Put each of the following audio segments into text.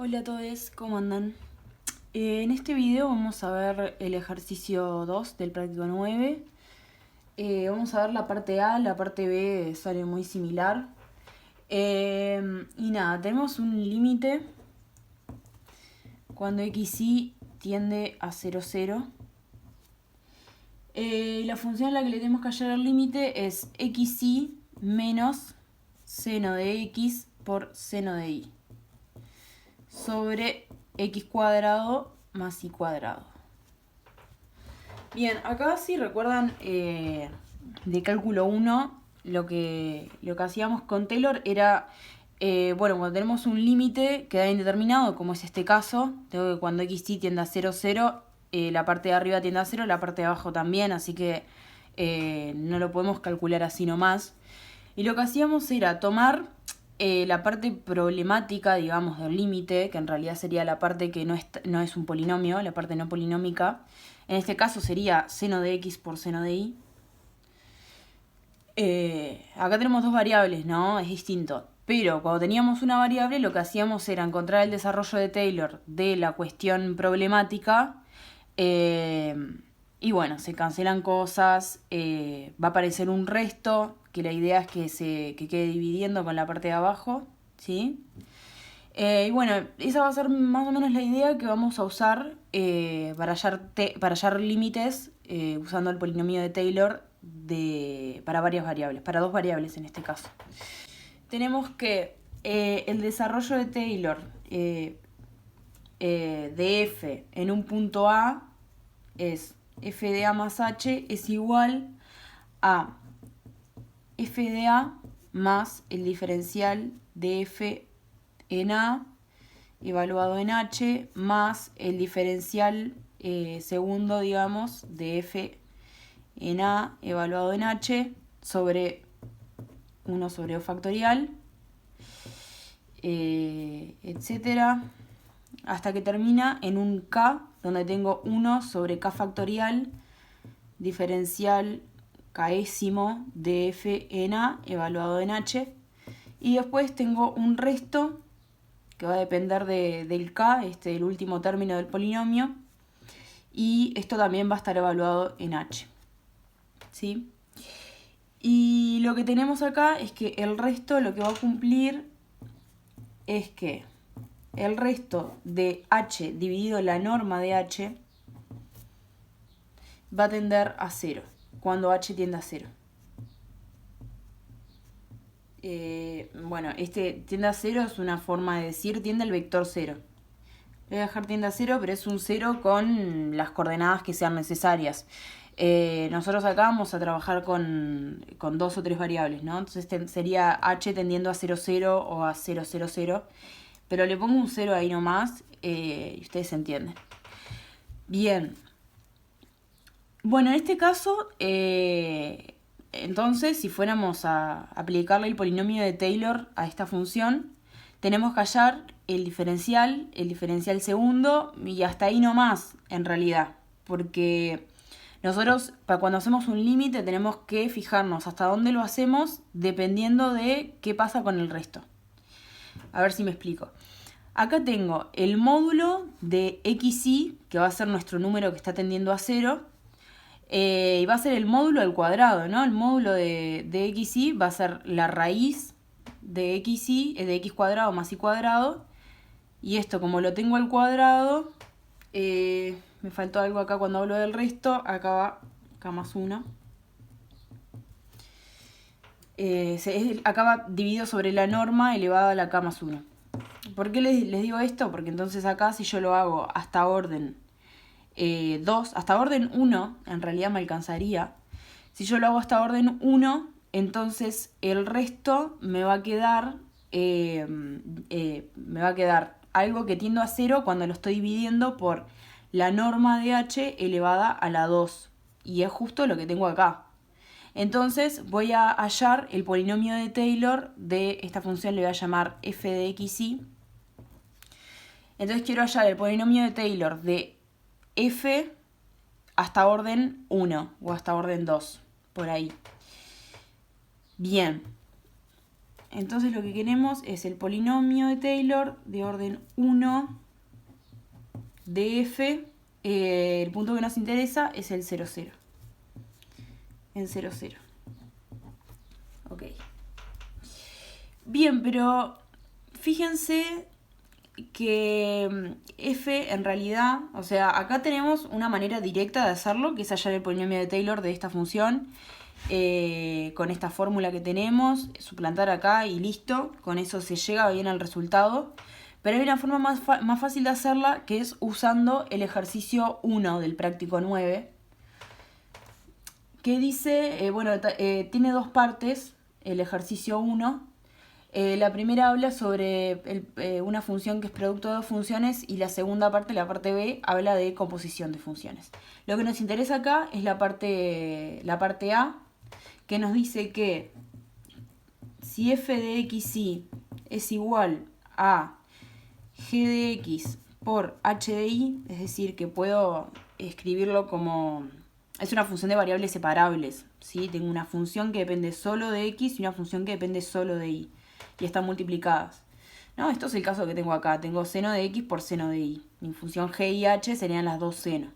Hola a todos, ¿cómo andan? En este video vamos a ver el ejercicio 2 del práctico 9. Vamos a ver la parte A, la parte B sale muy similar. Y nada, tenemos un límite cuando xy tiende a 0, 0. La función a la que le tenemos que hallar el límite es xy menos seno de x por seno de y sobre x cuadrado más y cuadrado. Bien, acá si recuerdan de cálculo 1, lo que hacíamos con Taylor era, cuando tenemos un límite que da indeterminado, como es este caso, tengo que cuando xy tiende a 0, 0, la parte de arriba tiende a 0, la parte de abajo también, así que no lo podemos calcular así nomás. Y lo que hacíamos era tomar la parte problemática, digamos, del límite, que en realidad sería la parte que no es un polinomio, la parte no polinómica. En este caso sería seno de x por seno de y. Acá tenemos dos variables, ¿no? Es distinto. Pero cuando teníamos una variable, lo que hacíamos era encontrar el desarrollo de Taylor de la cuestión problemática. Y bueno, se cancelan cosas, va a aparecer un resto, que la idea es que quede dividiendo con la parte de abajo, ¿sí? Y bueno, esa va a ser más o menos la idea que vamos a usar para hallar límites usando el polinomio de Taylor para varias variables, para dos variables en este caso. Tenemos que el desarrollo de Taylor de f en un punto A es f de a más h es igual a f de a más el diferencial de f en a evaluado en h más el diferencial segundo, digamos, de f en a evaluado en h sobre 1 sobre o factorial, etcétera, hasta que termina en un k, donde tengo 1 sobre k factorial, diferencial késimo de f en a evaluado en h, y después tengo un resto que va a depender del k, el último término del polinomio, y esto también va a estar evaluado en h, ¿sí? Y lo que tenemos acá es que el resto lo que va a cumplir es que el resto de h dividido la norma de h va a tender a 0, cuando h tiende a 0. Tiende a 0 es una forma de decir tiende al vector 0. Voy a dejar tiende a 0, pero es un 0 con las coordenadas que sean necesarias. Nosotros acá vamos a trabajar con dos o tres variables, ¿no? Entonces sería h tendiendo a 0, 0 o a 0, 0, 0. Pero le pongo un 0 ahí nomás y ustedes entienden. Bien. Bueno, en este caso, entonces, si fuéramos a aplicarle el polinomio de Taylor a esta función, tenemos que hallar el diferencial segundo y hasta ahí nomás, en realidad. Porque nosotros, para cuando hacemos un límite, tenemos que fijarnos hasta dónde lo hacemos dependiendo de qué pasa con el resto. A ver si me explico. Acá tengo el módulo de xy, que va a ser nuestro número que está tendiendo a 0, y va a ser el módulo al cuadrado, ¿no? El módulo de xy va a ser la raíz de xy, de x cuadrado más y cuadrado. Y esto, como lo tengo al cuadrado, me faltó algo acá cuando hablo del resto, acá va k más 1. Acá va dividido sobre la norma elevada a la k más 1. ¿Por qué les digo esto? Porque entonces acá si yo lo hago hasta orden 2, hasta orden 1, en realidad me alcanzaría. Si yo lo hago hasta orden 1, entonces el resto me va a quedar algo que tiendo a 0 cuando lo estoy dividiendo por la norma de h elevada a la 2. Y es justo lo que tengo acá. Entonces voy a hallar el polinomio de Taylor de esta función, le voy a llamar f de xy. Entonces quiero hallar el polinomio de Taylor de f hasta orden 1 o hasta orden 2, por ahí. Bien. Entonces lo que queremos es el polinomio de Taylor de orden 1 de f. El punto que nos interesa es el 0, 0. En 0, 0. Ok. Bien, pero fíjense que f en realidad, o sea, acá tenemos una manera directa de hacerlo, que es hallar el polinomio de Taylor de esta función, con esta fórmula que tenemos, suplantar acá y listo, con eso se llega bien al resultado. Pero hay una forma más fácil de hacerla, que es usando el ejercicio 1 del práctico 9, que dice, tiene dos partes, el ejercicio 1. La primera habla sobre una función que es producto de dos funciones y la segunda parte, la parte B, habla de composición de funciones. Lo que nos interesa acá es la parte A, que nos dice que si f de xy es igual a g de x por h de y, es decir, que puedo escribirlo como... Es una función de variables separables, ¿sí? Tengo una función que depende solo de x y una función que depende solo de y. Y están multiplicadas. ¿No? Esto es el caso que tengo acá. Tengo seno de x por seno de y. Mi función g y h serían las dos senos.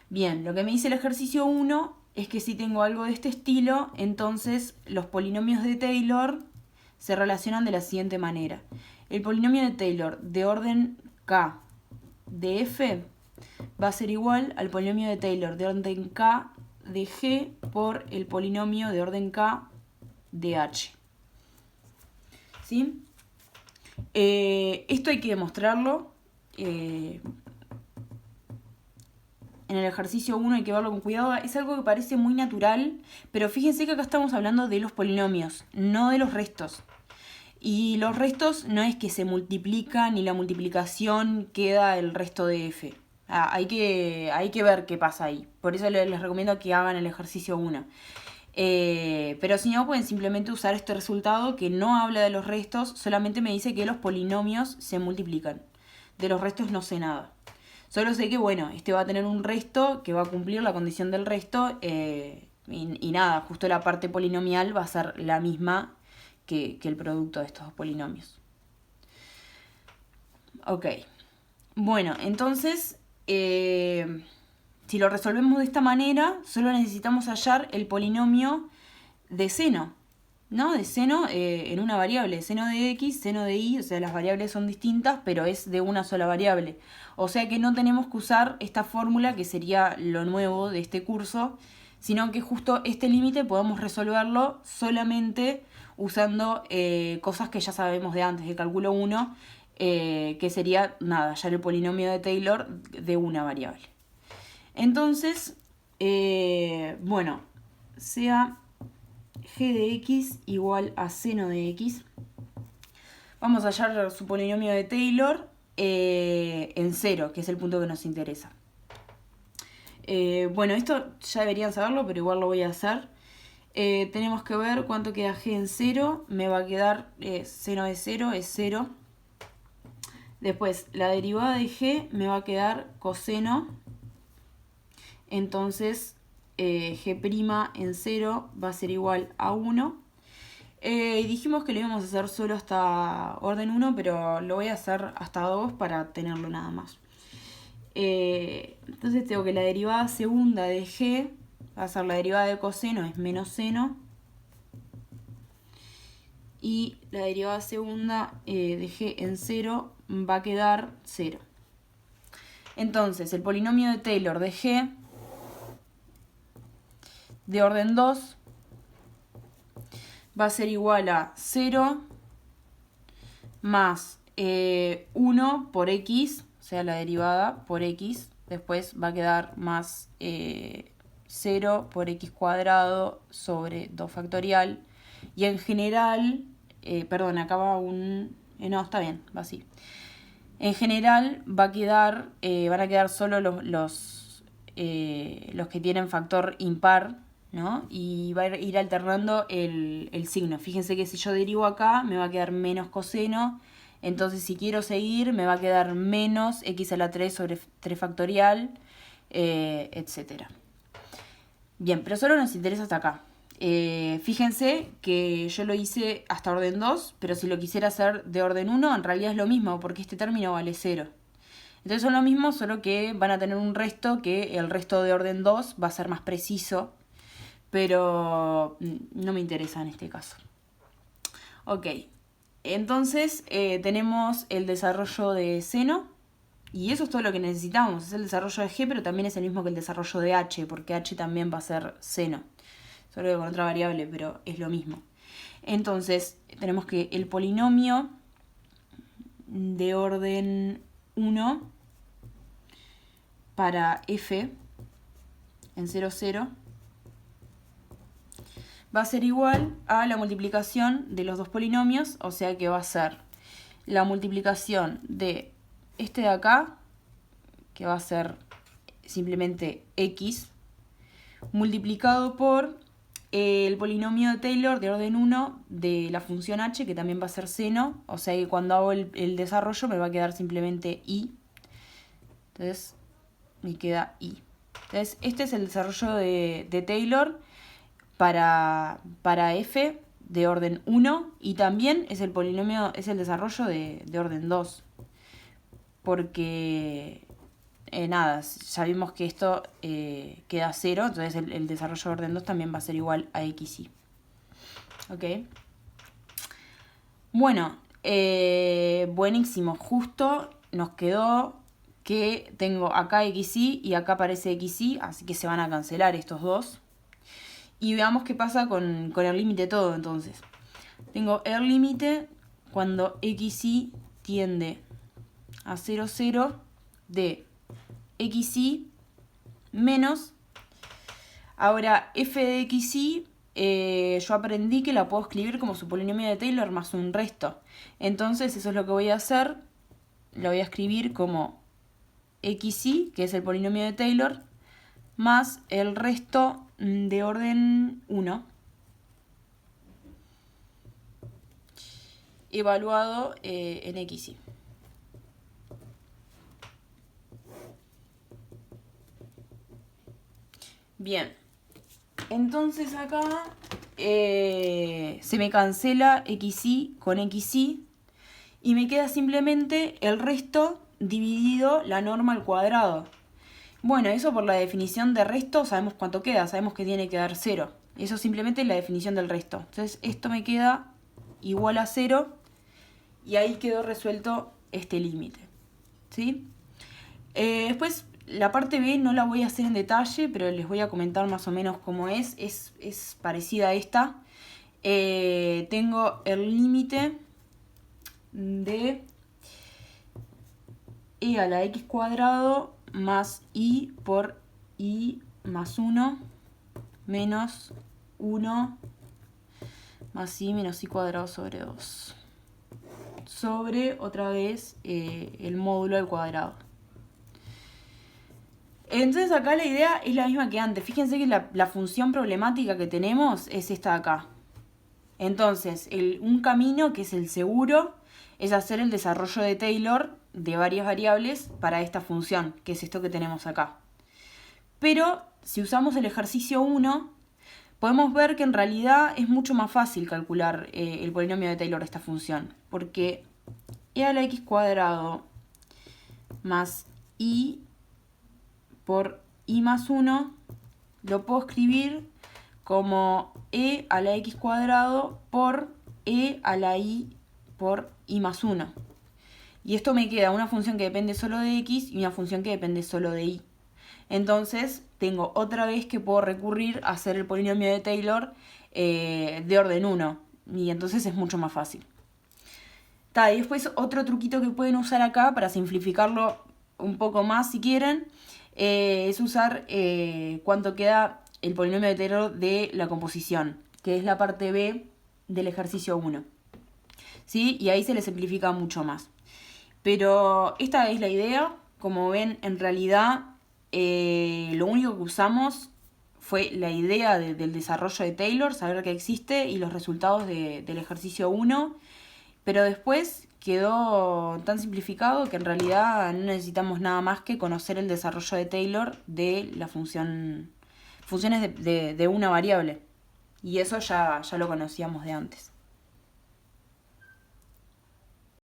Bien, lo que me dice el ejercicio 1 es que si tengo algo de este estilo, entonces los polinomios de Taylor se relacionan de la siguiente manera. El polinomio de Taylor de orden k de f va a ser igual al polinomio de Taylor de orden k de g por el polinomio de orden k de h. ¿Sí? Esto hay que demostrarlo. En el ejercicio 1 hay que verlo con cuidado. Es algo que parece muy natural, pero fíjense que acá estamos hablando de los polinomios, no de los restos. Y los restos no es que se multiplican y la multiplicación queda el resto de f. Hay que ver qué pasa ahí. Por eso les recomiendo que hagan el ejercicio 1. Pero si no, pueden simplemente usar este resultado que no habla de los restos, solamente me dice que los polinomios se multiplican. De los restos no sé nada. Solo sé que, bueno, este va a tener un resto que va a cumplir la condición del resto y nada, justo la parte polinomial va a ser la misma que el producto de estos dos polinomios. Ok. Bueno, entonces... si lo resolvemos de esta manera, solo necesitamos hallar el polinomio de seno, ¿no? De seno en una variable, seno de x, seno de y, o sea, las variables son distintas, pero es de una sola variable. O sea que no tenemos que usar esta fórmula, que sería lo nuevo de este curso, sino que justo este límite podemos resolverlo solamente usando cosas que ya sabemos de antes, de cálculo 1, que sería, nada, hallar el polinomio de Taylor de una variable. Entonces, sea g de x igual a seno de x. Vamos a hallar su polinomio de Taylor en 0, que es el punto que nos interesa. Esto ya deberían saberlo, pero igual lo voy a hacer. Tenemos que ver cuánto queda g en 0. Me va a quedar seno de 0 es 0. Después, la derivada de g me va a quedar coseno. Entonces, g' en 0 va a ser igual a 1. Dijimos que lo íbamos a hacer solo hasta orden 1, pero lo voy a hacer hasta 2 para tenerlo nada más. Entonces tengo que la derivada segunda de g va a ser la derivada de coseno, es menos seno. Y la derivada segunda de g en 0 va a quedar 0. Entonces, el polinomio de Taylor de g de orden 2 va a ser igual a 0 más 1 por x, o sea, la derivada por x. Después va a quedar más 0 por x cuadrado sobre 2 factorial. Y en general, acá va un... no, está bien, va así. En general van a quedar solo los que tienen factor impar, ¿no? Y va a ir alternando el signo. Fíjense que si yo derivo acá, me va a quedar menos coseno. Entonces, si quiero seguir, me va a quedar menos x a la 3 sobre 3 factorial, etc. Bien, pero solo nos interesa hasta acá. Fíjense que yo lo hice hasta orden 2, pero si lo quisiera hacer de orden 1, en realidad es lo mismo, porque este término vale 0. Entonces son lo mismo, solo que van a tener un resto que el resto de orden 2 va a ser más preciso, pero no me interesa en este caso. Ok, entonces tenemos el desarrollo de seno, y eso es todo lo que necesitamos. Es el desarrollo de G, pero también es el mismo que el desarrollo de H, porque H también va a ser seno. Solo que con otra variable, pero es lo mismo. Entonces, tenemos que el polinomio de orden 1 para f en 0, 0 va a ser igual a la multiplicación de los dos polinomios, o sea que va a ser la multiplicación de este de acá, que va a ser simplemente x, multiplicado por el polinomio de Taylor de orden 1 de la función h, que también va a ser seno, o sea que cuando hago el desarrollo me va a quedar simplemente i. Entonces me queda i. Entonces este es el desarrollo de Taylor para f de orden 1, y también es el polinomio, es el desarrollo de orden 2. Porque nada, ya vimos que esto queda 0, entonces el desarrollo de orden 2 también va a ser igual a xy. ¿Ok? Bueno, buenísimo. Justo nos quedó que tengo acá xy y acá aparece xy, así que se van a cancelar estos dos. Y veamos qué pasa con el límite todo, entonces. Tengo el límite cuando xy tiende a 0, 0 de xy menos. Ahora, f de xy, yo aprendí que la puedo escribir como su polinomio de Taylor más un resto. Entonces, eso es lo que voy a hacer. Lo voy a escribir como xy, que es el polinomio de Taylor, más el resto de orden 1, evaluado en xy. Bien, entonces acá se me cancela xy con xy y me queda simplemente el resto dividido la norma al cuadrado. Bueno, eso por la definición de resto sabemos cuánto queda, sabemos que tiene que dar 0. Eso simplemente es la definición del resto. Entonces esto me queda igual a 0 y ahí quedó resuelto este límite. ¿Sí? Después la parte B no la voy a hacer en detalle, pero les voy a comentar más o menos cómo es. Es parecida a esta. Tengo el límite de e a la x cuadrado más i por i más 1 menos 1 más i menos i cuadrado sobre 2. Sobre, otra vez, el módulo al cuadrado. Entonces acá la idea es la misma que antes. Fíjense que la función problemática que tenemos es esta de acá. Entonces, un camino que es el seguro es hacer el desarrollo de Taylor de varias variables para esta función, que es esto que tenemos acá. Pero si usamos el ejercicio 1, podemos ver que en realidad es mucho más fácil calcular el polinomio de Taylor de esta función, porque e a la x cuadrado más i por i más 1 lo puedo escribir como e a la x cuadrado por e a la i por i más 1. Y esto me queda una función que depende solo de x y una función que depende solo de y. Entonces tengo otra vez que puedo recurrir a hacer el polinomio de Taylor de orden 1. Y entonces es mucho más fácil. Y después otro truquito que pueden usar acá para simplificarlo un poco más si quieren, es usar cuánto queda el polinomio de Taylor de la composición, que es la parte B del ejercicio 1. ¿Sí? Y ahí se le simplifica mucho más. Pero esta es la idea. Como ven, en realidad lo único que usamos fue la idea del desarrollo de Taylor, saber que existe y los resultados del ejercicio 1. Pero después quedó tan simplificado que en realidad no necesitamos nada más que conocer el desarrollo de Taylor de la funciones de una variable. Y eso ya lo conocíamos de antes.